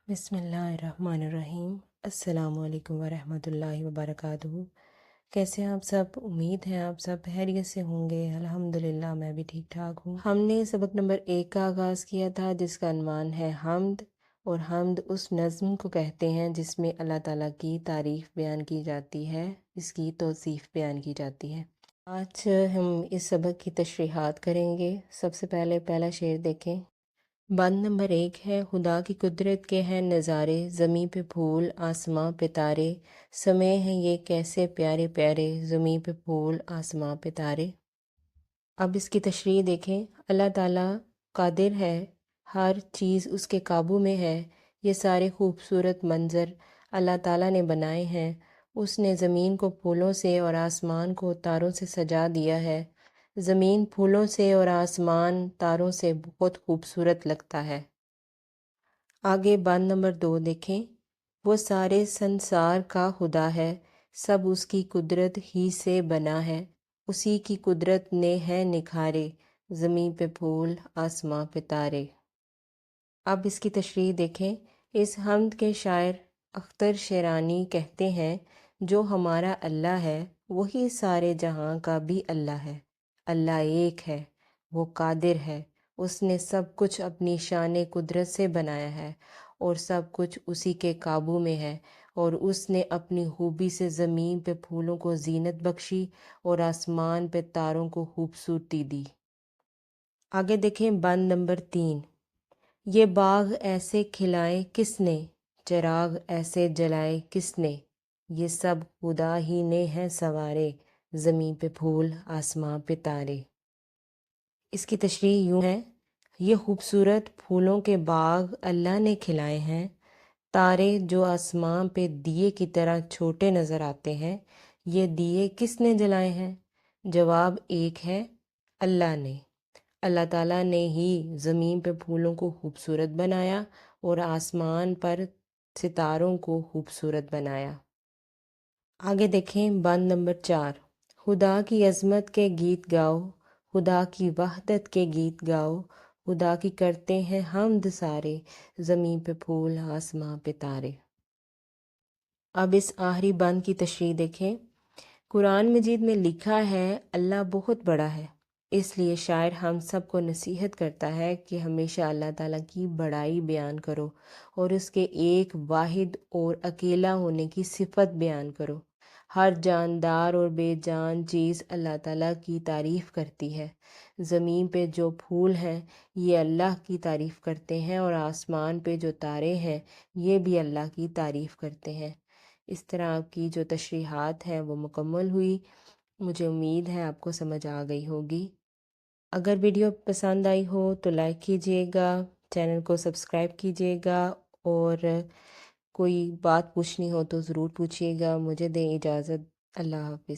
बिस्मिल्लाहिर्रहमानिर्रहीम। अस्सलाम वालेकुम वरहमतुल्लाहि वबरकातुहू। कैसे हैं आप सब? उम्मीद है आप सब खैरियत से होंगे। अल्हम्दुलिल्लाह मैं भी ठीक ठाक हूँ। हमने सबक नंबर 1 का आगाज़ किया था जिसका अन्वान है हम्द। और हम्द उस नज़्म को कहते हैं जिसमें अल्लाह ताला की तारीफ़ बयान की जाती है, इसकी तौसीफ़ बयान की जाती है। आज हम इस सबक की तशरीहात करेंगे। सबसे पहले पहला शेर देखें। बंद नंबर 1 है, खुदा की कुदरत के हैं नज़ारे, ज़मीं पे फूल आसमां पे तारे, समय हैं ये कैसे प्यारे प्यारे, ज़मीं पे फूल आसमां पे तारे। अब इसकी तशरीह देखें। अल्लाह ताला कादिर है, हर चीज़ उसके काबू में है। ये सारे खूबसूरत मंज़र अल्लाह ताला ने बनाए हैं। उसने ज़मीन को फूलों से और आसमान को तारों से सजा दिया है। ज़मीन फूलों से और आसमान तारों से बहुत खूबसूरत लगता है। आगे बंद नंबर 2 देखें। वो सारे संसार का खुदा है, सब उसकी कुदरत ही से बना है। उसी की कुदरत ने है निखारे, ज़मीं पे फूल आसमां पे तारे। अब इसकी तशरीह देखें। इस हम्द के शायर अख्तर शेरानी कहते हैं, जो हमारा अल्लाह है वही सारे जहां का भी अल्लाह है। अल्लाह एक है, वो कादिर है, उसने सब कुछ अपनी शान कुदरत से बनाया है और सब कुछ उसी के काबू में है। और उसने अपनी खूबी से ज़मीन पे फूलों को जीनत बख्शी और आसमान पे तारों को खूबसूरती दी। आगे देखें बंद नंबर 3। ये बाग ऐसे खिलाए किसने, चिराग ऐसे जलाए किसने, ये सब खुदा ही ने है सवारे, ज़मीं पे फूल आसमां पे तारे। इसकी तशरीह यूँ है। ये खूबसूरत फूलों के बाग अल्लाह ने खिलाए हैं। तारे जो आसमां पे दिए की तरह छोटे नज़र आते हैं, ये दिए किसने जलाए हैं? जवाब एक है, अल्लाह ने। अल्लाह ताला ने ही ज़मीन पे फूलों को खूबसूरत बनाया और आसमान पर सितारों को खूबसूरत बनाया। आगे देखें बंद नंबर 4। खुदा की अज़मत के गीत गाओ, खुदा की वहदत के गीत गाओ, खुदा की करते हैं हम्द सारे, ज़मीन पे फूल आसमां पे तारे। अब इस आखिरी बंद की तशरीह देखें। कुरान मजीद में लिखा है अल्लाह बहुत बड़ा है, इसलिए शायर हम सब को नसीहत करता है कि हमेशा अल्लाह ताला की बड़ाई बयान करो और उसके एक वाहिद और अकेला होने की सिफत बयान करो। हर जानदार और बेजान चीज़ अल्लाह ताला की तारीफ़ करती है। ज़मीन पे जो फूल हैं ये अल्लाह की तारीफ़ करते हैं और आसमान पे जो तारे हैं ये भी अल्लाह की तारीफ़ करते हैं। इस तरह आपकी जो तशरीहात हैं वो मुकम्मल हुई। मुझे उम्मीद है आपको समझ आ गई होगी। अगर वीडियो पसंद आई हो तो लाइक कीजिएगा, चैनल को सब्सक्राइब कीजिएगा और कोई बात पूछनी हो तो ज़रूर पूछिएगा। मुझे दें इजाज़त। अल्लाह हाफ़िज़।